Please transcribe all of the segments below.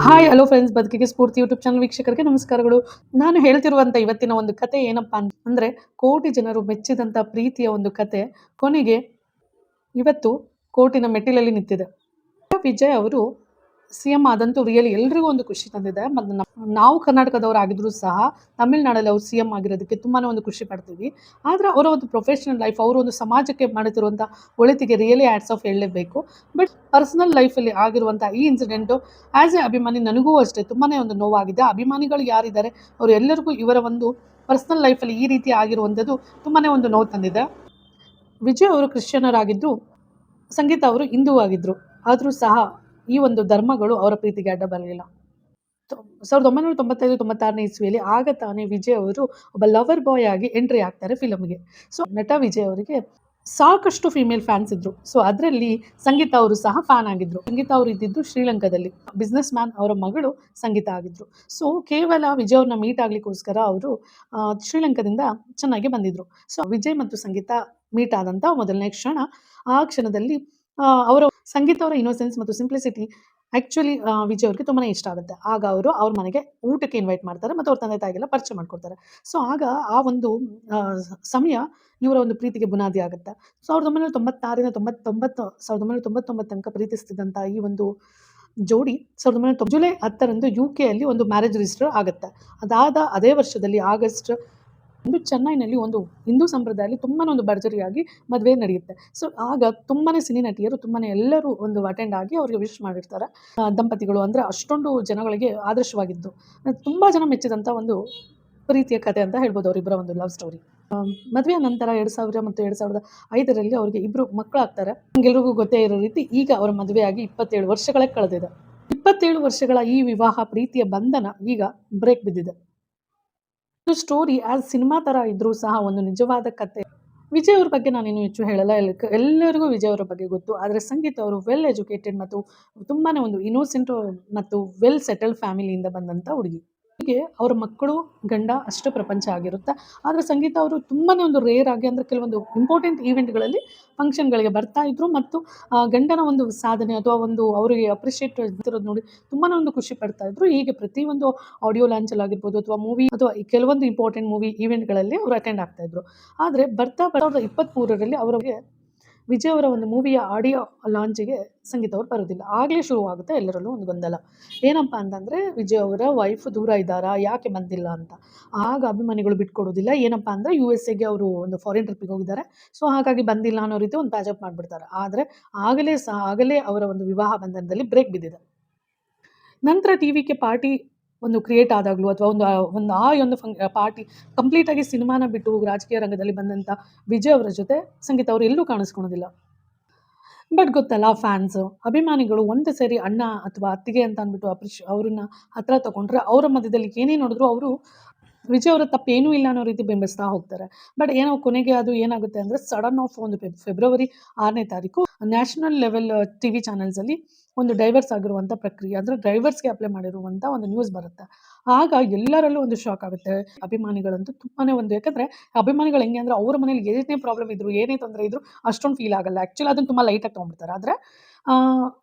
Hi hello friends, ಬದುಕಿಗೆ ಸ್ಫೂರ್ತಿ YouTube channel ವೀಕ್ಷಕರಿಗೆ ನಮಸ್ಕಾರಗಳು. ನಾನು ಹೇಳ್ತಿರುವಂತ ಇವತ್ತಿನ ಒಂದು ಕತೆ ಏನಪ್ಪಾ ಅಂದ್ರೆ, ಕೋಟಿ ಜನರು ಮೆಚ್ಚಿದಂತ ಪ್ರೀತಿಯ ಒಂದು ಕತೆ ಕೊನೆಗೆ ಇವತ್ತು ಕೋರ್ಟಿನ ಮೆಟ್ಟಿಲಲ್ಲಿ ನಿಂತಿದೆ. ವಿಜಯ್ ಅವರು ಸಿಎಂ ಆದಂತೂ ರಿಯಲಿ ಎಲ್ರಿಗೂ ಒಂದು ಖುಷಿ ತಂದಿದೆ. ಮತ್ತು ನಾವು ಕರ್ನಾಟಕದವರಾಗಿದ್ರು ಸಹ ತಮಿಳ್ನಾಡಲ್ಲಿ ಅವ್ರು ಸಿಎಂ ಆಗಿರೋದಕ್ಕೆ ತುಂಬಾನೇ ಒಂದು ಖುಷಿ ಪಡ್ತೀವಿ. ಆದ್ರೆ ಅವರ ಒಂದು ಪ್ರೊಫೆಷನಲ್ ಲೈಫ್, ಅವರು ಒಂದು ಸಮಾಜಕ್ಕೆ ಮಾಡುತ್ತಿರುವಂಥ ಒಳಿತಿಗೆ ರಿಯಲಿ ಹ್ಯಾಟ್ಸ್ ಆಫ್ ಹೇಳಲೇಬೇಕು. ಬಟ್ ಪರ್ಸನಲ್ ಲೈಫಲ್ಲಿ ಆಗಿರುವಂಥ ಈ ಇನ್ಸಿಡೆಂಟು ಆ್ಯಸ್ ಎ ಅಭಿಮಾನಿ ನನಗೂ ಅಷ್ಟೇ ತುಂಬಾನೇ ಒಂದು ನೋವಾಗಿದೆ. ಅಭಿಮಾನಿಗಳು ಯಾರಿದ್ದಾರೆ ಅವರು ಎಲ್ಲರಿಗೂ ಇವರ ಒಂದು ಪರ್ಸನಲ್ ಲೈಫಲ್ಲಿ ಈ ರೀತಿ ಆಗಿರುವಂಥದ್ದು ತುಂಬಾನೇ ಒಂದು ನೋವು ತಂದಿದೆ. ವಿಜಯ್ ಅವರು ಕ್ರಿಶ್ಚಿಯನರಾಗಿದ್ದು, ಸಂಗೀತ ಅವರು ಹಿಂದೂ ಆಗಿದ್ರು. ಆದರೂ ಸಹ ಈ ಒಂದು ಧರ್ಮಗಳು ಅವರ ಪ್ರೀತಿಗೆ ಅಡ್ಡ ಬರಲಿಲ್ಲ. 1995-96ನೇ ಇಸ್ವಿಯಲ್ಲಿ ಆಗ ತಾನೇ ವಿಜಯ್ ಅವರು ಒಬ್ಬ ಲವರ್ ಬಾಯ್ ಆಗಿ ಎಂಟ್ರಿ ಆಗ್ತಾರೆ ಫಿಲಮ್ಗೆ. ಸೊ ನಟ ವಿಜಯ್ ಅವರಿಗೆ ಸಾಕಷ್ಟು ಫೀಮೇಲ್ ಫ್ಯಾನ್ಸ್ ಇದ್ರು. ಸೊ ಅದರಲ್ಲಿ ಸಂಗೀತ ಅವರು ಸಹ ಫ್ಯಾನ್ ಆಗಿದ್ರು. ಸಂಗೀತ ಅವರು ಇದ್ದಿದ್ದು ಶ್ರೀಲಂಕಾದಲ್ಲಿ. ಬಿಸ್ನೆಸ್ ಮ್ಯಾನ್ ಅವರ ಮಗಳು ಸಂಗೀತ ಆಗಿದ್ರು. ಸೊ ಕೇವಲ ವಿಜಯ್ ಅವ್ರನ್ನ ಮೀಟ್ ಆಗ್ಲಿಕ್ಕೋಸ್ಕರ ಅವರು ಶ್ರೀಲಂಕಾದಿಂದ ಚೆನ್ನಾಗಿ ಬಂದಿದ್ರು. ಸೊ ವಿಜಯ್ ಮತ್ತು ಸಂಗೀತ ಮೀಟ್ ಆದಂತ ಮೊದಲನೇ ಕ್ಷಣ, ಆ ಕ್ಷಣದಲ್ಲಿ ಅವರ ಸಂಗೀತ ಅವರ ಇನ್ನೋಸೆನ್ಸ್ ಮತ್ತು ಸಿಂಪ್ಲಿಸಿಟಿ ಆ್ಯಕ್ಚುಲಿ ವಿಜಯ್ ಅವ್ರಿಗೆ ತುಂಬಾ ಇಷ್ಟ ಆಗುತ್ತೆ. ಆಗ ಅವರು ಅವ್ರ ಮನೆಗೆ ಊಟಕ್ಕೆ ಇನ್ವೈಟ್ ಮಾಡ್ತಾರೆ ಮತ್ತು ಅವ್ರ ತಂದೆ ತಾಯಿಗೆಲ್ಲ ಪರಿಚಯ ಮಾಡ್ಕೊಡ್ತಾರೆ. ಸೊ ಆಗ ಆ ಒಂದು ಸಮಯ ಇವರ ಒಂದು ಪ್ರೀತಿಗೆ ಬುನಾದಿ ಆಗುತ್ತೆ. 1999 ತನಕ ಪ್ರೀತಿಸ್ತಿದ್ದಂಥ ಈ ಒಂದು ಜೋಡಿ 1990 ಜುಲೈ 10ರಂದು ಯುಕೆಯಲ್ಲಿ ಒಂದು ಮ್ಯಾರೇಜ್ ರಿಜಿಸ್ಟರ್ ಆಗುತ್ತೆ. ಅದಾದ ಅದೇ ವರ್ಷದಲ್ಲಿ ಆಗಸ್ಟ್ ಚೆನ್ನೈನಲ್ಲಿ ಒಂದು ಹಿಂದೂ ಸಂಪ್ರದಾಯದಲ್ಲಿ ತುಂಬಾ ಒಂದು ಭರ್ಜರಿಯಾಗಿ ಮದುವೆ ನಡೆಯುತ್ತೆ. ಸೊ ಆಗ ತುಂಬಾನೇ ಸಿನಿ ನಟಿಯರು ಎಲ್ಲರೂ ಒಂದು ಅಟೆಂಡ್ ಆಗಿ ಅವರಿಗೆ ವಿಶ್ ಮಾಡಿರ್ತಾರೆ. ದಂಪತಿಗಳು ಅಂದರೆ ಅಷ್ಟೊಂದು ಜನಗಳಿಗೆ ಆದರ್ಶವಾಗಿದ್ದು, ತುಂಬಾ ಜನ ಮೆಚ್ಚಿದಂಥ ಒಂದು ಪ್ರೀತಿಯ ಕಥೆ ಅಂತ ಹೇಳ್ಬೋದು ಅವರಿಬ್ಬರ ಒಂದು ಲವ್ ಸ್ಟೋರಿ. ಮದುವೆಯ ನಂತರ 2000 ಮತ್ತು 2005ರಲ್ಲಿ ಅವರಿಗೆ ಇಬ್ಬರು ಮಕ್ಕಳಾಗ್ತಾರೆ. ನಮಗೆಲ್ರಿಗೂ ಗೊತ್ತೇ ಇರೋ ರೀತಿ ಈಗ ಅವರ ಮದುವೆಯಾಗಿ 27 ವರ್ಷಗಳೇ ಕಳೆದಿದೆ. 27 ವರ್ಷಗಳ ಈ ವಿವಾಹ ಪ್ರೀತಿಯ ಬಂಧನ ಈಗ ಬ್ರೇಕ್ ಬಿದ್ದಿದೆ. ಸ್ಟೋರಿ ಆಸ್ ಸಿನಿಮಾ ತರ ಇದ್ರೂ ಸಹ ಒಂದು ನಿಜವಾದ ಕತೆ. ವಿಜಯ್ ಅವ್ರ ಬಗ್ಗೆ ನಾನೇನು ಹೆಚ್ಚು ಹೇಳಲ್ಲ, ಎಲ್ಲರಿಗೂ ವಿಜಯ್ ಅವರ ಬಗ್ಗೆ ಗೊತ್ತು. ಆದರೆ ಸಂಗೀತ ಅವರು ವೆಲ್ ಎಜುಕೇಟೆಡ್ ಮತ್ತು ತುಂಬಾನೇ ಒಂದು ಇನ್ನೋಸೆಂಟ್ ಮತ್ತು ವೆಲ್ ಸೆಟಲ್ಡ್ ಫ್ಯಾಮಿಲಿಯಿಂದ ಬಂದಂಥ ಹುಡುಗಿ. ಹೀಗೆ ಅವರ ಮಕ್ಕಳು ಗಂಡ ಅಷ್ಟು ಪ್ರಪಂಚ ಆಗಿರುತ್ತೆ. ಆದರೆ ಸಂಗೀತ ಅವರು ತುಂಬಾನೇ ಒಂದು ರೇರ್ ಆಗಿ, ಅಂದರೆ ಕೆಲವೊಂದು ಇಂಪಾರ್ಟೆಂಟ್ ಈವೆಂಟ್ಗಳಲ್ಲಿ ಫಂಕ್ಷನ್ಗಳಿಗೆ ಬರ್ತಾ ಇದ್ರು ಮತ್ತು ಗಂಡನ ಒಂದು ಸಾಧನೆ ಅಥವಾ ಒಂದು ಅವರಿಗೆ ಅಪ್ರಿಷಿಯೇಟ್ ಇರೋದು ನೋಡಿ ತುಂಬಾನೇ ಒಂದು ಖುಷಿ ಪಡ್ತಾ ಇದ್ರು. ಹೀಗೆ ಪ್ರತಿಯೊಂದು ಆಡಿಯೋ ಲಾಂಚಲ್ಲಿ ಆಗಿರ್ಬೋದು ಅಥವಾ ಮೂವಿ ಅಥವಾ ಕೆಲವೊಂದು ಇಂಪಾರ್ಟೆಂಟ್ ಮೂವಿ ಈವೆಂಟ್ಗಳಲ್ಲಿ ಅವರು ಅಟೆಂಡ್ ಆಗ್ತಾ ಇದ್ರು. ಆದರೆ ಬರ್ತಾ 2023ರಲ್ಲಿ ಅವರಿಗೆ ವಿಜಯ್ ಅವರ ಒಂದು ಮೂವಿಯ ಆಡಿಯೋ ಲಾಂಚಿಗೆ ಸಂಗೀತ ಅವರು ಬರೋದಿಲ್ಲ. ಆಗಲೇ ಶುರುವಾಗುತ್ತೆ ಎಲ್ಲರಲ್ಲೂ ಒಂದು ಗೊಂದಲ. ಏನಪ್ಪ ಅಂತಂದರೆ, ವಿಜಯ್ ಅವರ ವೈಫ್ ದೂರ ಇದ್ದಾರಾ, ಯಾಕೆ ಬಂದಿಲ್ಲ ಅಂತ. ಆಗ ಅಭಿಮಾನಿಗಳು ಬಿಟ್ಕೊಡೋದಿಲ್ಲ. ಏನಪ್ಪ ಅಂದರೆ USA ಅವರು ಒಂದು ಫಾರಿನ್ ಟ್ರಿಪ್ಪಿಗೆ ಹೋಗಿದ್ದಾರೆ, ಸೊ ಹಾಗಾಗಿ ಬಂದಿಲ್ಲ ಅನ್ನೋ ರೀತಿ ಒಂದು ಪ್ಯಾಚಪ್ ಮಾಡಿಬಿಡ್ತಾರೆ. ಆದರೆ ಆಗಲೇ ಅವರ ಒಂದು ವಿವಾಹ ಬಂಧನದಲ್ಲಿ ಬ್ರೇಕ್ ಬಿದ್ದಿದೆ. ನಂತರ TVK ಪಾರ್ಟಿ ಒಂದು ಕ್ರಿಯೇಟ್ ಆದಾಗಲೂ ಅಥವಾ ಒಂದು ಪಾರ್ಟಿ ಕಂಪ್ಲೀಟಾಗಿ ಸಿನಿಮಾನ ಬಿಟ್ಟು ರಾಜಕೀಯ ರಂಗದಲ್ಲಿ ಬಂದಂಥ ವಿಜಯ್ ಅವರ ಜೊತೆ ಸಂಗೀತ ಅವರು ಎಲ್ಲೂ ಕಾಣಿಸ್ಕೊಳೋದಿಲ್ಲ. ಬಟ್ ಗೊತ್ತಲ್ಲ, ಫ್ಯಾನ್ಸು ಅಭಿಮಾನಿಗಳು ಒಂದು ಸರಿ ಅಣ್ಣ ಅಥವಾ ಅತ್ತಿಗೆ ಅಂತ ಅಂದ್ಬಿಟ್ಟು ಅವ್ರನ್ನ ಹತ್ರ ತಗೊಂಡ್ರೆ ಅವರ ಮಧ್ಯದಲ್ಲಿ ಏನೇ ನೋಡಿದ್ರು ಅವರು ವಿಜಯ್ ಅವರ ತಪ್ಪೇನೂ ಇಲ್ಲ ಅನ್ನೋ ರೀತಿ ಬಿಂಬಿಸ್ತಾ ಹೋಗ್ತಾರೆ. ಬಟ್ ಏನೋ ಕೊನೆಗೆ ಅದು ಏನಾಗುತ್ತೆ ಅಂದರೆ, ಸಡನ್ ಆಫ್ ಒಂದು ಫೆಬ್ರವರಿ 6ನೇ ತಾರೀಕು ನ್ಯಾಷನಲ್ ಲೆವೆಲ್ TV ಚಾನಲ್ಸಲ್ಲಿ ಒಂದು ಡೈವರ್ಸ್ ಆಗಿರುವಂಥ ಪ್ರಕ್ರಿಯೆ, ಅಂದರೆ ಡ್ರೈವರ್ಸ್ಗೆ ಅಪ್ಲೈ ಮಾಡಿರುವಂಥ ಒಂದು ನ್ಯೂಸ್ ಬರುತ್ತೆ. ಆಗ ಎಲ್ಲರಲ್ಲೂ ಒಂದು ಶಾಕ್ ಆಗುತ್ತೆ. ಅಭಿಮಾನಿಗಳಂತೂ ತುಂಬಾನೇ ಒಂದು, ಯಾಕಂದರೆ ಅಭಿಮಾನಿಗಳು ಹೆಂಗೆ ಅಂದರೆ, ಅವ್ರ ಮನೇಲಿ ಏನೇ ಪ್ರಾಬ್ಲಮ್ ಇದ್ರು, ಏನೇ ತೊಂದರೆ ಇದ್ರು ಅಷ್ಟೊಂದು ಫೀಲ್ ಆಗಲ್ಲ. ಆ್ಯಕ್ಚುಲಿ ಅದನ್ನು ತುಂಬ ಲೈಟಾಗಿ ತೊಗೊಂಡ್ಬಿಡ್ತಾರೆ. ಆದರೆ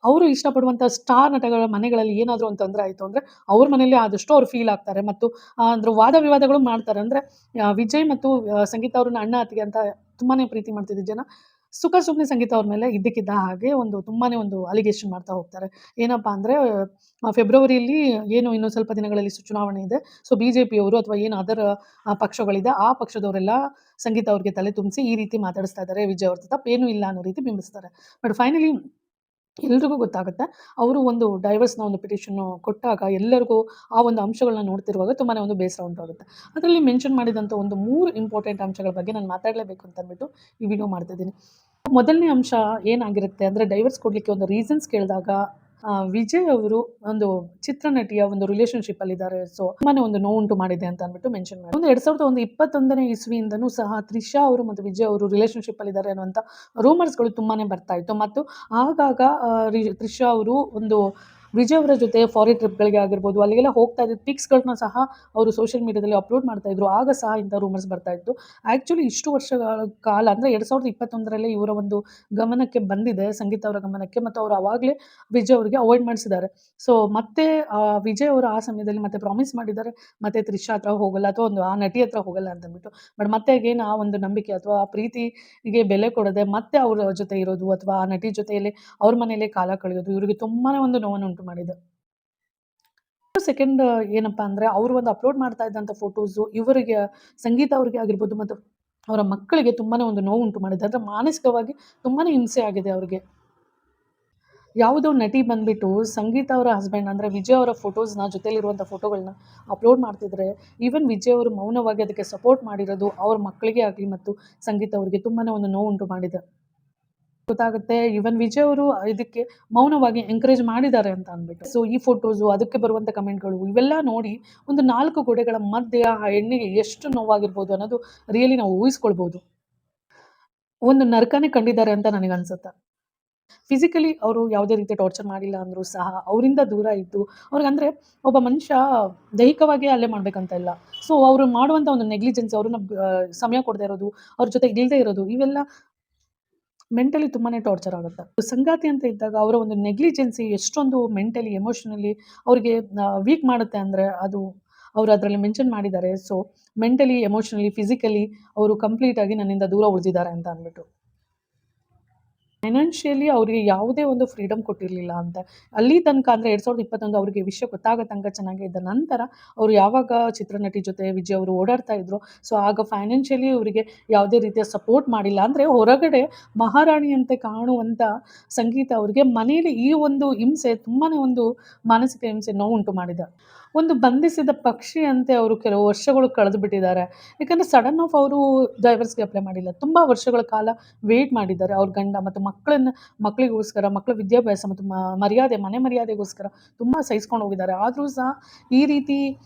ಅವರು ಇಷ್ಟಪಡುವಂಥ ಸ್ಟಾರ್ ನಟಗಳ ಮನೆಗಳಲ್ಲಿ ಏನಾದರೂ ಒಂದು ತೊಂದರೆ ಆಯಿತು ಅಂದರೆ ಅವ್ರ ಮನೇಲಿ ಆದಷ್ಟು ಅವ್ರು ಫೀಲ್ ಆಗ್ತಾರೆ ಮತ್ತು ಅಂದ್ರೆ ವಾದ ವಿವಾದಗಳು ಮಾಡ್ತಾರೆ. ಅಂದರೆ ವಿಜಯ್ ಮತ್ತು ಸಂಗೀತ ಅವ್ರನ್ನ ಅಣ್ಣ ಅತ್ತಿಗೆ ಅಂತ ತುಂಬಾನೇ ಪ್ರೀತಿ ಮಾಡ್ತಿದ್ದ ಜನ ಸುಮ್ಮನೆ ಸಂಗೀತ ಅವ್ರ ಮೇಲೆ ಇದ್ದಕ್ಕಿದ್ದ ಹಾಗೆ ಒಂದು ತುಂಬಾನೇ ಒಂದು ಅಲಿಗೇಷನ್ ಮಾಡ್ತಾ ಹೋಗ್ತಾರೆ. ಏನಪ್ಪ ಅಂದರೆ, ಫೆಬ್ರವರಿಯಲ್ಲಿ ಏನು ಇನ್ನೂ ಸ್ವಲ್ಪ ದಿನಗಳಲ್ಲಿ ಚುನಾವಣೆ ಇದೆ. ಸೊ BJPಯವರು ಅಥವಾ ಏನು ಅದರ ಪಕ್ಷಗಳಿದೆ, ಆ ಪಕ್ಷದವರೆಲ್ಲ ಸಂಗೀತ ಅವ್ರಿಗೆ ತಲೆ ತುಂಬಿಸಿ ಈ ರೀತಿ ಮಾತಾಡಿಸ್ತಾ ಇದ್ದಾರೆ, ವಿಜಯ್ ಅವ್ರ ತಪ್ಪೇನೂ ಇಲ್ಲ ಅನ್ನೋ ರೀತಿ ಬಿಂಬಿಸ್ತಾರೆ. ಬಟ್ ಫೈನಲಿ ಎಲ್ರಿಗೂ ಗೊತ್ತಾಗುತ್ತೆ. ಅವರು ಒಂದು ಡೈವರ್ಸ್ನ ಒಂದು ಪಿಟಿಷನ್ನು ಕೊಟ್ಟಾಗ ಎಲ್ಲರಿಗೂ ಆ ಒಂದು ಅಂಶಗಳನ್ನ ನೋಡ್ತಿರುವಾಗ ತುಂಬಾನೇ ಒಂದು ಬೇಸರ ಉಂಟಾಗುತ್ತೆ. ಅದರಲ್ಲಿ ಮೆನ್ಷನ್ ಮಾಡಿದಂಥ ಒಂದು 3 ಇಂಪಾರ್ಟೆಂಟ್ ಅಂಶಗಳ ಬಗ್ಗೆ ನಾನು ಮಾತಾಡಲೇಬೇಕು ಅಂತ ಅಂದ್ಬಿಟ್ಟು ಈ ವಿಡಿಯೋ ಮಾಡ್ತಿದ್ದೀನಿ. ಮೊದಲನೇ ಅಂಶ ಏನಾಗಿರುತ್ತೆ ಅಂದರೆ, ಡೈವರ್ಸ್ ಕೊಡಲಿಕ್ಕೆ ಒಂದು ರೀಸನ್ಸ್ ಕೇಳಿದಾಗ ವಿಜಯ್ ಅವರು ಒಂದು ಚಿತ್ರನಟಿಯ ಒಂದು ರಿಲೇಷನ್‌ಶಿಪ್ಪಲ್ಲಿದ್ದಾರೆ. ಸೊ ತುಂಬಾನೇ ಒಂದು ನೋವುಂಟು ಮಾಡಿದೆ ಅಂತ ಅಂದ್ಬಿಟ್ಟು ಮೆನ್ಷನ್ ಮಾಡಿ. 2021ನೇ ಇಸ್ವಿಯಿಂದನೂ ಸಹ ತ್ರಿಷಾ ಅವರು ಮತ್ತು ವಿಜಯ್ ಅವರು ರಿಲೇಷನ್‌ಶಿಪ್ಪಲ್ಲಿದ್ದಾರೆ ಅನ್ನುವಂಥ ರೂಮರ್ಸ್‌ಗಳು ತುಂಬಾನೇ ಬರ್ತಾ ಇತ್ತು. ಮತ್ತು ಆಗಾಗ ತ್ರಿಷಾ ಅವರು ಒಂದು ವಿಜಯ್ ಅವರ ಜೊತೆ ಫಾರಿನ್ ಟ್ರಿಪ್ಗಳಿಗೆ ಆಗಿರ್ಬೋದು ಅಲ್ಲಿಗೆಲ್ಲ ಹೋಗ್ತಾ ಇದ್ದ ಪಿಕ್ಸ್ಗಳನ್ನ ಸಹ ಅವರು ಸೋಷಿಯಲ್ ಮೀಡಿಯಾದಲ್ಲಿ ಅಪ್ಲೋಡ್ ಮಾಡ್ತಾ ಇದ್ರು. ಆಗ ಸಹ ಇಂಥ ರೂಮರ್ಸ್ ಬರ್ತಾ ಇತ್ತು. ಆ್ಯಕ್ಚುಲಿ ಇಷ್ಟು ವರ್ಷಗಳ ಕಾಲ ಅಂದರೆ 2021 ಇವರ ಒಂದು ಗಮನಕ್ಕೆ ಬಂದಿದೆ, ಸಂಗೀತ ಅವರ ಗಮನಕ್ಕೆ, ಮತ್ತು ಅವರು ಅವಾಗಲೇ ವಿಜಯ್ ಅವರಿಗೆ ಅವಾಯ್ಡ್ ಮಾಡಿಸಿದ್ದಾರೆ. ಸೊ ಮತ್ತೆ ವಿಜಯ್ ಅವರು ಆ ಸಮಯದಲ್ಲಿ ಮತ್ತೆ ಪ್ರಾಮಿಸ್ ಮಾಡಿದ್ದಾರೆ, ಮತ್ತೆ ತ್ರಿಷಾ ಹತ್ರ ಹೋಗಲ್ಲ ಅಥವಾ ಒಂದು ಆ ನಟಿ ಹತ್ರ ಹೋಗಲ್ಲ ಅಂತಂದ್ಬಿಟ್ಟು. ಬಟ್ ಮತ್ತೆ ಅಗೇನ್ ಆ ಒಂದು ನಂಬಿಕೆ ಅಥವಾ ಆ ಪ್ರೀತಿಗೆ ಬೆಲೆ ಕೊಡದೆ ಮತ್ತೆ ಅವ್ರ ಜೊತೆ ಇರೋದು ಅಥವಾ ಆ ನಟಿ ಜೊತೆಯಲ್ಲಿ ಅವ್ರ ಮನೆಯಲ್ಲೇ ಕಾಲ ಕಳೆಯೋದು ಇವರಿಗೆ ತುಂಬಾನೇ ಒಂದು ನೋವನ್ನು ಉಂಟು ಮಾಡಿದೆ. ಸೆಕೆಂಡ್ ಏನಪ್ಪಾ ಅಂದ್ರೆ ಅವರು ಒಂದು ಅಪ್ಲೋಡ್ ಮಾಡ್ತಾ ಇದ್ದಂಥ ಫೋಟೋಸು ಇವರಿಗೆ, ಸಂಗೀತ ಅವ್ರಿಗೆ ಆಗಿರ್ಬೋದು ಮತ್ತು ಅವರ ಮಕ್ಕಳಿಗೆ ತುಂಬಾನೇ ಒಂದು ನೋವು ಉಂಟು ಮಾಡಿದೆ. ಅಂದ್ರೆ ಮಾನಸಿಕವಾಗಿ ತುಂಬಾನೇ ಹಿಂಸೆ ಆಗಿದೆ ಅವ್ರಿಗೆ. ಯಾವುದೋ ನಟಿ ಬಂದ್ಬಿಟ್ಟು ಸಂಗೀತ ಅವರ ಹಸ್ಬೆಂಡ್ ಅಂದರೆ ವಿಜಯ್ ಅವರ ಫೋಟೋಸ್ನ, ಜೊತೆಲಿರುವಂಥ ಫೋಟೋಗಳನ್ನ ಅಪ್ಲೋಡ್ ಮಾಡ್ತಿದ್ರೆ ಈವನ್ ವಿಜಯ್ ಅವರು ಮೌನವಾಗಿ ಅದಕ್ಕೆ ಸಪೋರ್ಟ್ ಮಾಡಿರೋದು ಅವ್ರ ಮಕ್ಕಳಿಗೆ ಆಗಲಿ ಮತ್ತು ಸಂಗೀತ ಅವರಿಗೆ ತುಂಬಾನೇ ಒಂದು ನೋವು ಉಂಟು ಮಾಡಿದೆ. ಗೊತ್ತಾಗುತ್ತೆ ಈವನ್ ವಿಜಯ್ ಅವರು ಇದಕ್ಕೆ ಮೌನವಾಗಿ ಎಂಕರೇಜ್ ಮಾಡಿದ್ದಾರೆ ಅಂತ ಅಂದ್ಬಿಟ್ಟು. ಸೊ ಈ ಫೋಟೋಸು, ಅದಕ್ಕೆ ಬರುವಂಥ ಕಮೆಂಟ್ಗಳು ಇವೆಲ್ಲ ನೋಡಿ ಒಂದು 4 ಗೋಡೆಗಳ ಮಧ್ಯೆ ಆ ಹೆಣ್ಣಿಗೆ ಎಷ್ಟು ನೋವಾಗಿರ್ಬೋದು ಅನ್ನೋದು ರಿಯಲಿ ನಾವು ಊಹಿಸ್ಕೊಳ್ಬೋದು. ಒಂದು ನರಕನೇ ಕಂಡಿದ್ದಾರೆ ಅಂತ ನನಗನ್ಸುತ್ತೆ. ಫಿಸಿಕಲಿ ಅವರು ಯಾವುದೇ ರೀತಿ ಟಾರ್ಚರ್ ಮಾಡಿಲ್ಲ ಅಂದರೂ ಸಹ ಅವರಿಂದ ದೂರ ಇದ್ದು ಅವ್ರಿಗಂದರೆ ಒಬ್ಬ ಮನುಷ್ಯ ದೈಹಿಕವಾಗಿ ಹಲ್ಲೆ ಮಾಡಬೇಕಂತ ಇಲ್ಲ. ಸೊ ಅವರು ಮಾಡುವಂಥ ಒಂದು ನೆಗ್ಲಿಜೆನ್ಸ್, ಅವ್ರನ್ನ ಸಮಯ ಕೊಡದೇ ಇರೋದು, ಅವ್ರ ಜೊತೆ ಇಲ್ಲದೆ ಇರೋದು, ಇವೆಲ್ಲ ಮೆಂಟಲಿ ತುಂಬಾನೇ ಟಾರ್ಚರ್ ಆಗುತ್ತೆ. ಸಂಗಾತಿ ಅಂತ ಇದ್ದಾಗ ಅವರ ಒಂದು ನೆಗ್ಲಿಜೆನ್ಸಿ ಎಷ್ಟೊಂದು ಮೆಂಟಲಿ, ಎಮೋಷನಲಿ ಅವ್ರಿಗೆ ವೀಕ್ ಮಾಡುತ್ತೆ ಅಂದರೆ ಅದು ಅವರು ಅದರಲ್ಲಿ ಮೆನ್ಷನ್ ಮಾಡಿದ್ದಾರೆ. ಸೊ ಮೆಂಟಲಿ, ಎಮೋಷನಲಿ, ಫಿಸಿಕಲಿ ಅವರು ಕಂಪ್ಲೀಟ್ ಆಗಿ ನನ್ನಿಂದ ದೂರ ಉಳಿದಿದ್ದಾರೆ ಅಂತ ಅಂದ್ಬಿಟ್ಟು. ಫೈನಾನ್ಷಿಯಲಿ ಅವರಿಗೆ ಯಾವುದೇ ಒಂದು ಫ್ರೀಡಮ್ ಕೊಟ್ಟಿರಲಿಲ್ಲ ಅಂತ. ಅಲ್ಲಿ ತನಕ ಅಂದರೆ 2021 ಅವರಿಗೆ ವಿಷಯ ಗೊತ್ತಾಗೋ ತನಕ ಚೆನ್ನಾಗೇ ಇದ್ದ ನಂತರ ಅವರು ಯಾವಾಗ ಚಿತ್ರನಟಿ ಜೊತೆ ವಿಜಯ್ ಅವರು ಓಡಾಡ್ತಾ ಇದ್ರು, ಸೊ ಆಗ ಫೈನಾನ್ಷಿಯಲಿ ಅವರಿಗೆ ಯಾವುದೇ ರೀತಿಯ ಸಪೋರ್ಟ್ ಮಾಡಿಲ್ಲ. ಅಂದರೆ ಹೊರಗಡೆ ಮಹಾರಾಣಿಯಂತೆ ಕಾಣುವಂಥ ಸಂಗೀತ ಅವರಿಗೆ ಮನೆಯಲ್ಲಿ ಈ ಒಂದು ಹಿಂಸೆ ತುಂಬಾ ಒಂದು ಮಾನಸಿಕ ಹಿಂಸೆ ನೋವುಂಟು ಮಾಡಿದೆ. ಒಂದು ಬಂಧಿಸಿದ ಪಕ್ಷಿಯಂತೆ ಅವರು ಕೆಲವು ವರ್ಷಗಳು ಕಳೆದು ಬಿಟ್ಟಿದ್ದಾರೆ. ಯಾಕಂದರೆ ಸಡನ್ ಆಫ್ ಅವರು ಡೈವರ್ಸ್ಗೆ ಅಪ್ಲೈ ಮಾಡಿಲ್ಲ. ತುಂಬ ವರ್ಷಗಳ ಕಾಲ ವೇಟ್ ಮಾಡಿದ್ದಾರೆ. ಅವ್ರ ಗಂಡ ಮತ್ತು ಮಕ್ಕಳಿಗೋಸ್ಕರ, ಮಕ್ಕಳ ವಿದ್ಯಾಭ್ಯಾಸ ಮತ್ತು ಮರ್ಯಾದೆ, ಮನೆ ಮರ್ಯಾದೆಗೋಸ್ಕರ ತುಂಬ ಸಹಿಸ್ಕೊಂಡು ಹೋಗಿದ್ದಾರೆ. ಆದರೂ ಸಹ ಈ ರೀತಿ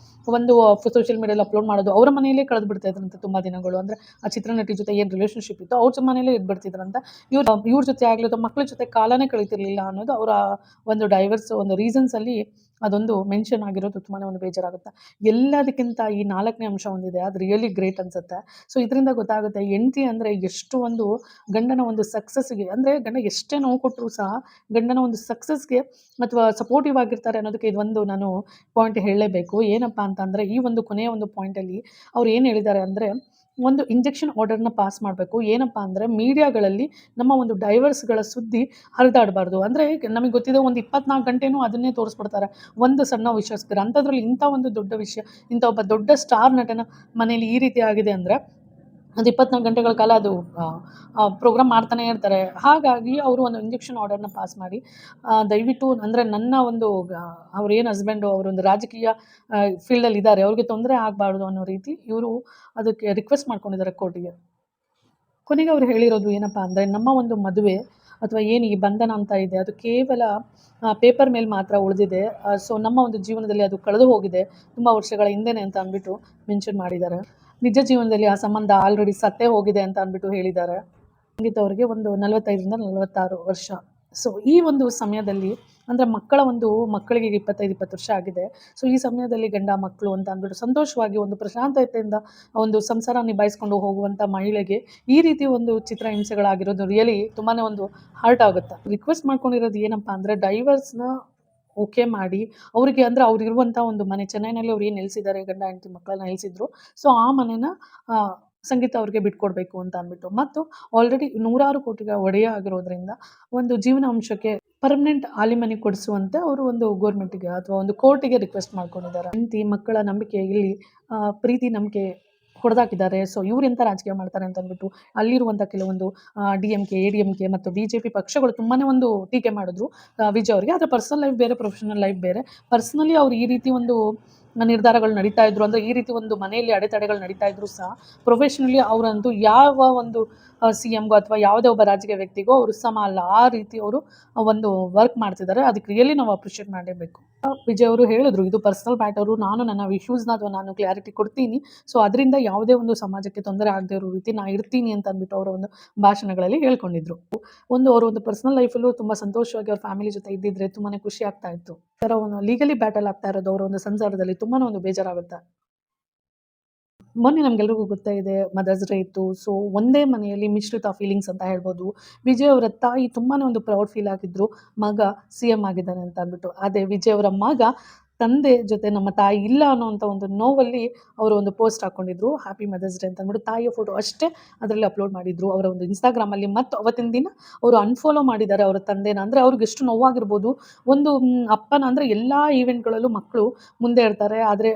ಒಂದು ಸೋಷಿಯಲ್ ಮೀಡಿಯಾದಲ್ಲಿ ಅಪ್ಲೋಡ್ ಮಾಡೋದು, ಅವರ ಮನೆಯಲ್ಲೇ ಕಳೆದು ಬಿಡ್ತಾ ಇದ್ರಂತೆ ತುಂಬ ದಿನಗಳು. ಅಂದರೆ ಆ ಚಿತ್ರನಟಿ ಜೊತೆ ಏನು ರಿಲೇಷನ್ಶಿಪ್ ಇತ್ತು ಅವ್ರ ಮನೆಯಲ್ಲೇ ಇದ್ಬಿಡ್ತಿದ್ರಂತ. ಇವ್ರ ಜೊತೆ ಆಗಲಿ ಅಥವಾ ಮಕ್ಕಳ ಜೊತೆ ಕಾಲನೇ ಕಳೀತಿರ್ಲಿಲ್ಲ ಅನ್ನೋದು ಅವರ ಒಂದು ಡೈವರ್ಸ್ ಒಂದು ರೀಸನ್ಸಲ್ಲಿ ಅದೊಂದು ಮೆನ್ಷನ್ ಆಗಿರೋದು ತುಂಬಾ ಒಂದು ಬೇಜಾರಾಗುತ್ತೆ. ಎಲ್ಲದಕ್ಕಿಂತ ಈ 4ನೇ ಅಂಶ ಒಂದಿದೆ, ಅದು ರಿಯಲಿ ಗ್ರೇಟ್ ಅನಿಸುತ್ತೆ. ಸೊ ಇದರಿಂದ ಗೊತ್ತಾಗುತ್ತೆ ಹೆಂಡತಿ ಅಂದರೆ ಎಷ್ಟು ಒಂದು ಗಂಡನ ಒಂದು ಸಕ್ಸಸ್ಗೆ, ಅಂದರೆ ಗಂಡ ಎಷ್ಟೇ ನೋವು ಕೊಟ್ಟರೂ ಸಹ ಗಂಡನ ಒಂದು ಸಕ್ಸಸ್ಗೆ ಅಥವಾ ಸಪೋರ್ಟಿವ್ ಆಗಿರ್ತಾರೆ ಅನ್ನೋದಕ್ಕೆ ಇದೊಂದು ನಾನು ಪಾಯಿಂಟ್ ಹೇಳಲೇಬೇಕು. ಏನಪ್ಪ ಅಂತಂದರೆ ಈ ಒಂದು ಕೊನೆಯ ಒಂದು ಪಾಯಿಂಟಲ್ಲಿ ಅವ್ರು ಏನು ಹೇಳಿದ್ದಾರೆ ಅಂದರೆ ಒಂದು ಇಂಜೆಕ್ಷನ್ ಆರ್ಡರ್ನ ಪಾಸ್ ಮಾಡಬೇಕು. ಏನಪ್ಪ ಅಂದರೆ ಮೀಡಿಯಾಗಳಲ್ಲಿ ನಮ್ಮ ಒಂದು ಡೈವರ್ಸ್ಗಳ ಸುದ್ದಿ ಹರಿದಾಡಬಾರ್ದು. ಅಂದರೆ ನಮಗೆ ಗೊತ್ತಿದೆ ಒಂದು 24 ಗಂಟೆನೂ ಅದನ್ನೇ ತೋರಿಸ್ಬಿಡ್ತಾರೆ ಒಂದು ಸಣ್ಣ ವಿಷಯಸ್ಕರ. ಅಂಥದ್ರಲ್ಲಿ ಇಂಥ ಒಂದು ದೊಡ್ಡ ವಿಷಯ, ಇಂಥ ಒಬ್ಬ ದೊಡ್ಡ ಸ್ಟಾರ್ ನಟನ ಮನೇಲಿ ಈ ರೀತಿ ಆಗಿದೆ ಅಂದರೆ ಅದು 24 ಗಂಟೆಗಳ ಕಾಲ ಅದು ಪ್ರೋಗ್ರಾಮ್ ಮಾಡ್ತಾನೆ ಇರ್ತಾರೆ. ಹಾಗಾಗಿ ಅವರು ಒಂದು ಇಂಜೆಕ್ಷನ್ ಆರ್ಡರ್ನ ಪಾಸ್ ಮಾಡಿ ದಯವಿಟ್ಟು ಅಂದರೆ ನನ್ನ ಒಂದು ಅವ್ರೇನು ಹಸ್ಬೆಂಡು ಅವರೊಂದು ರಾಜಕೀಯ ಫೀಲ್ಡಲ್ಲಿ ಇದ್ದಾರೆ, ಅವ್ರಿಗೆ ತೊಂದರೆ ಆಗಬಾರ್ದು ಅನ್ನೋ ರೀತಿ ಇವರು ಅದಕ್ಕೆ ರಿಕ್ವೆಸ್ಟ್ ಮಾಡ್ಕೊಂಡಿದ್ದಾರೆ ಕೋರ್ಟಿಗೆ. ಕೊನೆಗೆ ಅವ್ರು ಹೇಳಿರೋದು ಏನಪ್ಪ ಅಂದರೆ ನಮ್ಮ ಒಂದು ಮದುವೆ ಅಥವಾ ಏನು ಈ ಬಂಧನ ಅಂತ ಇದೆ ಅದು ಕೇವಲ ಪೇಪರ್ ಮೇಲೆ ಮಾತ್ರ ಉಳಿದಿದೆ. ಸೊ ನಮ್ಮ ಒಂದು ಜೀವನದಲ್ಲಿ ಅದು ಕಳೆದು ಹೋಗಿದೆ ತುಂಬ ವರ್ಷಗಳ ಹಿಂದೆನೆ ಅಂತ ಅಂದ್ಬಿಟ್ಟು ಮೆನ್ಷನ್ ಮಾಡಿದ್ದಾರೆ. ನಿಜ ಜೀವನದಲ್ಲಿ ಆ ಸಂಬಂಧ ಆಲ್ರೆಡಿ ಸತ್ತೇ ಹೋಗಿದೆ ಅಂತ ಅಂದ್ಬಿಟ್ಟು ಹೇಳಿದ್ದಾರೆ. ಸಂಗೀತ ಅವರಿಗೆ ಒಂದು 45ರಿಂದ 46 ವರ್ಷ. ಸೊ ಈ ಒಂದು ಸಮಯದಲ್ಲಿ ಅಂದರೆ ಮಕ್ಕಳಿಗೆ 25-20 ವರ್ಷ ಆಗಿದೆ. ಸೊ ಈ ಸಮಯದಲ್ಲಿ ಗಂಡ ಮಕ್ಕಳು ಅಂತ ಅಂದ್ಬಿಟ್ಟು ಸಂತೋಷವಾಗಿ ಒಂದು ಪ್ರಶಾಂತತೆಯಿಂದ ಒಂದು ಸಂಸಾರ ನಿಭಾಯಿಸ್ಕೊಂಡು ಹೋಗುವಂಥ ಮಹಿಳೆಗೆ ಈ ರೀತಿ ಒಂದು ಚಿತ್ರಹಿಂಸೆಗಳಾಗಿರೋದು ರಿಯಲಿ ತುಂಬಾ ಒಂದು ಹರ್ಟ್ ಆಗುತ್ತೆ. ರಿಕ್ವೆಸ್ಟ್ ಮಾಡ್ಕೊಂಡಿರೋದು ಏನಪ್ಪ ಅಂದರೆ ಡೈವರ್ಸ್ನ ಓಕೆ ಮಾಡಿ ಅವರಿಗೆ, ಅಂದರೆ ಅವ್ರಿರುವಂಥ ಒಂದು ಮನೆ ಚೆನ್ನೈನಲ್ಲಿ ಅವ್ರು ಏನು ನೆಲೆಸಿದ್ದಾರೆ, ಗಂಡ ಹೆಂಡತಿ ಮಕ್ಕಳನ್ನ ನೆಲೆಸಿದ್ರು, ಸೊ ಆ ಮನೆನ ಸಂಗೀತ ಅವ್ರಿಗೆ ಬಿಟ್ಕೊಡ್ಬೇಕು ಅಂತ ಅಂದ್ಬಿಟ್ಟು, ಮತ್ತು ಆಲ್ರೆಡಿ 100 ಕೋಟಿಗೆ ಒಡೆಯ ಆಗಿರೋದ್ರಿಂದ ಒಂದು ಜೀವನ ಅಂಶಕ್ಕೆ ಪರ್ಮನೆಂಟ್ ಆಲಿಮನಿ ಕೊಡಿಸುವಂತೆ ಅವರು ಒಂದು ಗೌರ್ಮೆಂಟಿಗೆ ಅಥವಾ ಒಂದು ಕೋರ್ಟಿಗೆ ರಿಕ್ವೆಸ್ಟ್ ಮಾಡ್ಕೊಂಡಿದ್ದಾರೆ. ಹೆಂಡತಿ ಮಕ್ಕಳ ನಂಬಿಕೆ ಇಲ್ಲಿ ಪ್ರೀತಿ ನಂಬಿಕೆ ಹೊಡೆದಾಕಿದ್ದಾರೆ. ಸೊ ಇವ್ರು ಎಂಥ ರಾಜಕೀಯ ಮಾಡ್ತಾರೆ ಅಂತ ಅಂದ್ಬಿಟ್ಟು ಅಲ್ಲಿರುವಂಥ ಕೆಲವೊಂದು DMK, ADMK ಮತ್ತು BJP ಪಕ್ಷಗಳು ತುಂಬಾ ಒಂದು ಟೀಕೆ ಮಾಡಿದ್ರು ವಿಜಯ್ ಅವರಿಗೆ. ಆದರೆ ಪರ್ಸನಲ್ ಲೈಫ್ ಬೇರೆ, ಪ್ರೊಫೆಷನಲ್ ಲೈಫ್ ಬೇರೆ. ಪರ್ಸನಲಿ ಅವ್ರು ಈ ರೀತಿ ಒಂದು ನಿರ್ಧಾರಗಳು ನಡೀತಾ ಇದ್ರು ಅಂದರೆ ಈ ರೀತಿ ಒಂದು ಮನೆಯಲ್ಲಿ ಅಡೆತಡೆಗಳು ನಡೀತಾ ಇದ್ರು ಸಹ ಪ್ರೊಫೆಷನಲಿ ಅವರಂತೂ ಯಾವ ಒಂದು CMಗೋ ಅಥವಾ ಯಾವುದೇ ಒಬ್ಬ ರಾಜಕೀಯ ವ್ಯಕ್ತಿಗೋ ಅವರು ಸಮ ಅಲ್ಲ. ಆ ರೀತಿ ಅವರು ಒಂದು ವರ್ಕ್ ಮಾಡ್ತಿದ್ದಾರೆ. ಅದಕ್ಕೆ ರಿಯಲಿ ನಾವು ಅಪ್ರಿಷಿಯೇಟ್ ಮಾಡಲೇಬೇಕು. ವಿಜಯ್ ಅವರು ಹೇಳಿದ್ರು ಇದು ಪರ್ಸನಲ್ ಮ್ಯಾಟರು, ನಾನು ನನ್ನ ಇಶ್ಯೂಸ್ನ ಅಥವಾ ನಾನು ಕ್ಲಾರಿಟಿ ಕೊಡ್ತೀನಿ, ಸೊ ಅದರಿಂದ ಯಾವುದೇ ಒಂದು ಸಮಾಜಕ್ಕೆ ತೊಂದರೆ ಆಗದೆ ಇರೋ ರೀತಿ ನಾನು ಇರ್ತೀನಿ ಅಂತ ಅಂದ್ಬಿಟ್ಟು ಅವರ ಒಂದು ಭಾಷಣಗಳಲ್ಲಿ ಹೇಳ್ಕೊಂಡಿದ್ರು. ಅವರು ಒಂದು ಪರ್ಸನಲ್ ಲೈಫಲ್ಲೂ ತುಂಬ ಸಂತೋಷವಾಗಿ ಅವ್ರ ಫ್ಯಾಮಿಲಿ ಜೊತೆ ಇದ್ದಿದ್ರೆ ತುಂಬಾ ಖುಷಿ ಆಗ್ತಾ ಇತ್ತು. ಥರ ಒಂದು ಲೀಗಲಿ ಬ್ಯಾಟಲ್ ಆಗ್ತಾ ಇರೋದು ಅವರ ಒಂದು ಸಂಸಾರದಲ್ಲಿ ತುಂಬಾನೇ ಒಂದು ಬೇಜಾರಾಗುತ್ತೆ. ಮೊನ್ನೆ ನಮ್ಗೆಲ್ರಿಗೂ ಗೊತ್ತೇ ಇದೆ ಮದರ್ಸ್ ಡೇ ಇತ್ತು. ಸೊ ಒಂದೇ ಮನೆಯಲ್ಲಿ ಮಿಶ್ರಿತ ಫೀಲಿಂಗ್ಸ್ ಅಂತ ಹೇಳ್ಬೋದು. ವಿಜಯ್ ಅವರ ತಾಯಿ ತುಂಬಾನೇ ಒಂದು ಪ್ರೌಡ್ ಫೀಲ್ ಆಗಿದ್ರು, ಮಗ CM ಆಗಿದ್ದಾನೆ ಅಂತ ಅಂದ್ಬಿಟ್ಟು. ಅದೇ ವಿಜಯ್ ಅವರ ಮಗ ತಂದೆ ಜೊತೆ ನಮ್ಮ ತಾಯಿ ಇಲ್ಲ ಅನ್ನೋಂಥ ಒಂದು ನೋವಲ್ಲಿ ಅವರು ಒಂದು ಪೋಸ್ಟ್ ಹಾಕ್ಕೊಂಡಿದ್ರು, ಹ್ಯಾಪಿ ಮದರ್ಸ್ ಡೇ ಅಂತ ಅಂದ್ಬಿಟ್ಟು. ತಾಯಿಯ ಫೋಟೋ ಅಷ್ಟೇ ಅದರಲ್ಲಿ ಅಪ್ಲೋಡ್ ಮಾಡಿದ್ರು ಅವರ ಒಂದು ಇನ್ಸ್ಟಾಗ್ರಾಮಲ್ಲಿ. ಮತ್ತು ಅವತ್ತಿನ ದಿನ ಅವರು ಅನ್ಫಾಲೋ ಮಾಡಿದ್ದಾರೆ ಅವರ ತಂದೆನ. ಅಂದರೆ ಅವ್ರಿಗೆ ಎಷ್ಟು ನೋವಾಗಿರ್ಬೋದು. ಒಂದು ಅಪ್ಪನ ಅಂದರೆ ಎಲ್ಲ ಈವೆಂಟ್ಗಳಲ್ಲೂ ಮಕ್ಕಳು ಮುಂದೆ ಇರ್ತಾರೆ. ಆದರೆ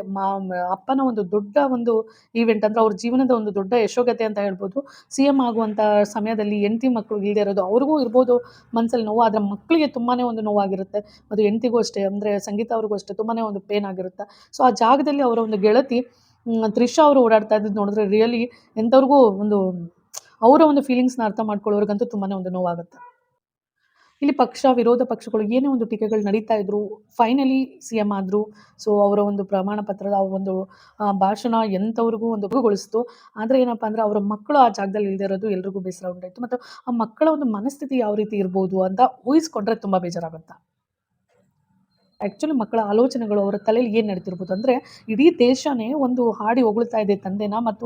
ಅಪ್ಪನ ಒಂದು ದೊಡ್ಡ ಒಂದು ಈವೆಂಟ್ ಅಂದರೆ ಅವ್ರ ಜೀವನದ ಒಂದು ದೊಡ್ಡ ಯಶೋಗತೆ ಅಂತ ಹೇಳ್ಬೋದು. CM ಆಗುವಂಥ ಸಮಯದಲ್ಲಿ ಹೆಂಡತಿ ಮಕ್ಕಳು ಇಲ್ಲದೆ ಇರೋದು ಅವ್ರಿಗೂ ಇರ್ಬೋದು ಮನಸ್ಸಲ್ಲಿ ನೋವು. ಆದರೆ ಮಕ್ಕಳಿಗೆ ತುಂಬಾ ಒಂದು ನೋವಾಗಿರುತ್ತೆ. ಅದು ಹೆಂಡತಿಗೂ ಅಷ್ಟೇ, ಅಂದರೆ ಸಂಗೀತ ಅವ್ರಿಗೂ ಅಷ್ಟೇ ತುಂಬಾ ಒಂದು ಪೇನ್ ಆಗಿರುತ್ತೆ. ಸೊ ಆ ಜಾಗದಲ್ಲಿ ಅವರ ಒಂದು ಗೆಳತಿ ತ್ರಿಷಾ ಅವರು ಓಡಾಡ್ತಾ ಇದ್ದು ನೋಡಿದ್ರೆ ರಿಯಲಿ ಎಂಥವ್ರಿಗೂ ಒಂದು ಅವರ ಒಂದು ಫೀಲಿಂಗ್ಸ್ನ ಅರ್ಥ ಮಾಡ್ಕೊಳ್ಳೋರಿಗಂತೂ ತುಂಬಾ ಒಂದು ನೋವಾಗುತ್ತೆ. ಇಲ್ಲಿ ವಿರೋಧ ಪಕ್ಷಗಳು ಏನೇ ಒಂದು ಟೀಕೆಗಳು ನಡೀತಾ ಇದ್ರು, ಫೈನಲಿ CM ಆದರು. ಸೊ ಅವರ ಒಂದು ಪ್ರಮಾಣ ಪತ್ರದ ಒಂದು ಭಾಷಣ ಎಂಥವ್ರಿಗೂ ಒಂದು ಗೊಳಿಸ್ತು. ಆದರೆ ಏನಪ್ಪ ಅಂದರೆ ಅವರ ಮಕ್ಕಳು ಆ ಜಾಗದಲ್ಲಿ ಇಲ್ಲದೆ ಇರೋದು ಎಲ್ರಿಗೂ ಬೇಸರ ಉಂಟಾಯಿತು. ಮತ್ತು ಆ ಮಕ್ಕಳ ಒಂದು ಮನಸ್ಥಿತಿ ಯಾವ ರೀತಿ ಇರ್ಬೋದು ಅಂತ ಊಹಿಸ್ಕೊಂಡ್ರೆ ತುಂಬ ಬೇಜಾರಾಗುತ್ತೆ. ಆ್ಯಕ್ಚುಲಿ ಮಕ್ಕಳ ಆಲೋಚನೆಗಳು ಅವರ ತಲೆಯಲ್ಲಿ ಏನು ನಡೀತಿರ್ಬೋದು ಅಂದರೆ, ಇಡೀ ದೇಶನೇ ಒಂದು ಹಾಡಿ ಹೊಗಳ್ತಾ ಇದೆ ತಂದೆನ. ಮತ್ತು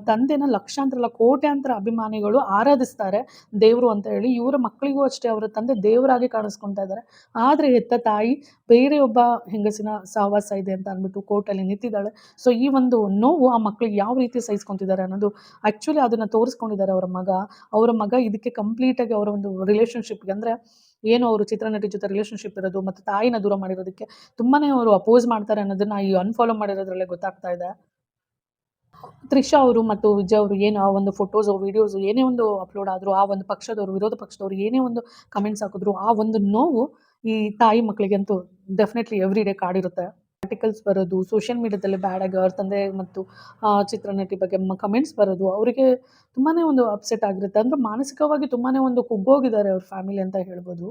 ತಂದೆನ ಲಕ್ಷಾಂತರ ಅಲ್ಲ ಕೋಟ್ಯಾಂತರ ಅಭಿಮಾನಿಗಳು ಆರಾಧಿಸ್ತಾರೆ ದೇವರು ಅಂತ ಹೇಳಿ. ಇವರ ಮಕ್ಕಳಿಗೂ ಅಷ್ಟೇ ಅವರ ತಂದೆ ದೇವರಾಗಿ ಕಾಣಿಸ್ಕೊತಾ ಇದ್ದಾರೆ. ಆದರೆ ಹೆತ್ತ ತಾಯಿ ಬೇರೆ ಒಬ್ಬ ಹೆಂಗಸಿನ ಸಹವಾಸ ಇದೆ ಅಂತ ಅಂದ್ಬಿಟ್ಟು ಕೋರ್ಟಲ್ಲಿ ನಿಂತಿದ್ದಾಳೆ. ಸೊ ಈ ಒಂದು ನೋವು ಆ ಮಕ್ಕಳಿಗೆ ಯಾವ ರೀತಿ ಸಹಿಸ್ಕೊತಿದ್ದಾರೆ ಅನ್ನೋದು ಆ್ಯಕ್ಚುಲಿ ಅದನ್ನು ತೋರಿಸ್ಕೊಂಡಿದ್ದಾರೆ ಅವರ ಮಗ ಇದಕ್ಕೆ ಕಂಪ್ಲೀಟಾಗಿ ಅವರ ಒಂದು ರಿಲೇಷನ್ಶಿಪ್ಗೆ, ಅಂದರೆ ಏನು ಅವರು ಚಿತ್ರನಟಿ ಜೊತೆ ರಿಲೇಷನ್ಶಿಪ್ ಇರೋದು ಮತ್ತು ತಾಯಿನ ದೂರ ಮಾಡಿರೋದಕ್ಕೆ ತುಂಬಾ ಅವರು ಅಪೋಸ್ ಮಾಡ್ತಾರೆ ಅನ್ನೋದನ್ನು ಈ ಅನ್ಫಾಲೋ ಮಾಡಿರೋದ್ರಲ್ಲೇ ಗೊತ್ತಾಗ್ತಾ ಇದೆ. ತ್ರಿಷಾ ಅವರು ಮತ್ತು ವಿಜಯ್ ಅವರು ಏನು ಆ ಒಂದು ಫೋಟೋಸು ವೀಡಿಯೋಸು ಏನೇ ಒಂದು ಅಪ್ಲೋಡ್ ಆದರೂ, ಆ ಒಂದು ಪಕ್ಷದವರು ವಿರೋಧ ಪಕ್ಷದವರು ಏನೇ ಒಂದು ಕಮೆಂಟ್ಸ್ ಹಾಕಿದ್ರು, ಆ ಒಂದು ನೋವು ಈ ತಾಯಿ ಮಕ್ಕಳಿಗಂತೂ ಡೆಫಿನೆಟ್ಲಿ ಎವ್ರಿ ಡೇ ಕಾಡಿರುತ್ತೆ. ಆರ್ಟಿಕಲ್ಸ್ ಬರೋದು, ಸೋಷಿಯಲ್ ಮೀಡಿಯಾದಲ್ಲಿ ಬ್ಯಾಡಾಗಿ ಅವ್ರ ತಂದೆ ಮತ್ತು ಚಿತ್ರನಟಿ ಬಗ್ಗೆ ಕಮೆಂಟ್ಸ್ ಬರೋದು ಅವರಿಗೆ ತುಂಬಾ ಒಂದು ಅಪ್ಸೆಟ್ ಆಗಿರುತ್ತೆ. ಅಂದರೆ ಮಾನಸಿಕವಾಗಿ ತುಂಬಾ ಒಂದು ಕುಗ್ಗೋಗಿದ್ದಾರೆ ಅವ್ರ ಫ್ಯಾಮಿಲಿ ಅಂತ ಹೇಳ್ಬೋದು.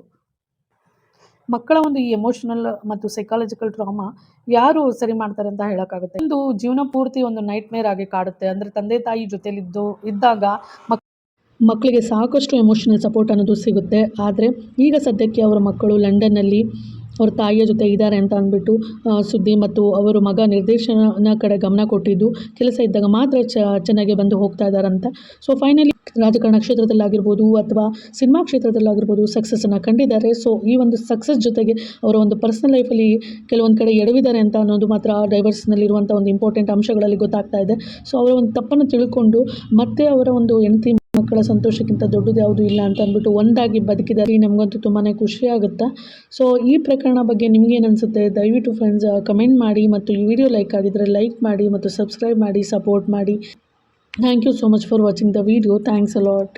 ಮಕ್ಕಳ ಒಂದು ಈ ಎಮೋಷನಲ್ ಮತ್ತು ಸೈಕಾಲಜಿಕಲ್ ಟ್ರಾಮಾ ಯಾರು ಸರಿ ಮಾಡ್ತಾರೆ ಅಂತ ಹೇಳೋಕ್ಕಾಗುತ್ತೆ. ಒಂದು ಜೀವನ ಪೂರ್ತಿ ಒಂದು ನೈಟ್ ಮೇರ್ ಆಗಿ ಕಾಡುತ್ತೆ. ಅಂದರೆ ತಂದೆ ತಾಯಿ ಇದ್ದಾಗ ಮಕ್ಕಳಿಗೆ ಸಾಕಷ್ಟು ಎಮೋಷನಲ್ ಸಪೋರ್ಟ್ ಅನ್ನೋದು ಸಿಗುತ್ತೆ. ಆದರೆ ಈಗ ಸದ್ಯಕ್ಕೆ ಅವರ ಮಕ್ಕಳು ಲಂಡನ್ನಲ್ಲಿ ಅವ್ರ ತಾಯಿಯ ಜೊತೆ ಇದ್ದಾರೆ ಅಂತ ಅಂದ್ಬಿಟ್ಟು ಸುದ್ದಿ. ಮತ್ತು ಅವರು ಮಗ ನಿರ್ದೇಶನ ಕಡೆ ಗಮನ ಕೊಟ್ಟಿದ್ದು, ಕೆಲಸ ಇದ್ದಾಗ ಮಾತ್ರ ಚೆನ್ನಾಗಿ ಬಂದು ಹೋಗ್ತಾ ಇದ್ದಾರಂತ. ಸೊ ಫೈನಲಿ ರಾಜಕಾರಣ ಕ್ಷೇತ್ರದಲ್ಲಾಗಿರ್ಬೋದು ಅಥವಾ ಸಿನಿಮಾ ಕ್ಷೇತ್ರದಲ್ಲಾಗಿರ್ಬೋದು ಸಕ್ಸಸ್ಸನ್ನು ಕಂಡಿದ್ದಾರೆ. ಸೊ ಈ ಒಂದು ಸಕ್ಸಸ್ ಜೊತೆಗೆ ಅವರ ಒಂದು ಪರ್ಸನಲ್ ಲೈಫಲ್ಲಿ ಕೆಲವೊಂದು ಕಡೆ ಎಡವಿದ್ದಾರೆ ಅಂತ ಅನ್ನೋದು ಮಾತ್ರ ಡೈವರ್ಸ್ನಲ್ಲಿರುವಂಥ ಒಂದು ಇಂಪಾರ್ಟೆಂಟ್ ಅಂಶಗಳಲ್ಲಿ ಗೊತ್ತಾಗ್ತಾ ಇದೆ. ಸೊ ಅವರ ಒಂದು ತಪ್ಪನ್ನು ತಿಳ್ಕೊಂಡು ಮತ್ತೆ ಅವರ ಒಂದು ಹೆಂಡತಿ ಮಕ್ಕಳ ಸಂತೋಷಕ್ಕಿಂತ ದೊಡ್ಡದು ಯಾವುದೂ ಇಲ್ಲ ಅಂತ ಅಂದ್ಬಿಟ್ಟು ಒಂದಾಗಿ ಬದುಕಿದ್ದಾರೆ. ನಮಗಂತೂ ತುಂಬಾ ಖುಷಿ ಆಗುತ್ತೆ. ಸೊ ಈ ಪ್ರಕರಣ ಬಗ್ಗೆ ನಿಮಗೇನು ಅನಿಸುತ್ತೆ ದಯವಿಟ್ಟು ಫ್ರೆಂಡ್ಸ್ ಕಮೆಂಟ್ ಮಾಡಿ. ಮತ್ತು ಈ ವಿಡಿಯೋ ಲೈಕ್ ಆಗಿದ್ದರೆ ಲೈಕ್ ಮಾಡಿ ಮತ್ತು ಸಬ್ಸ್ಕ್ರೈಬ್ ಮಾಡಿ, ಸಪೋರ್ಟ್ ಮಾಡಿ. Thank you so much for watching the video. Thanks a lot.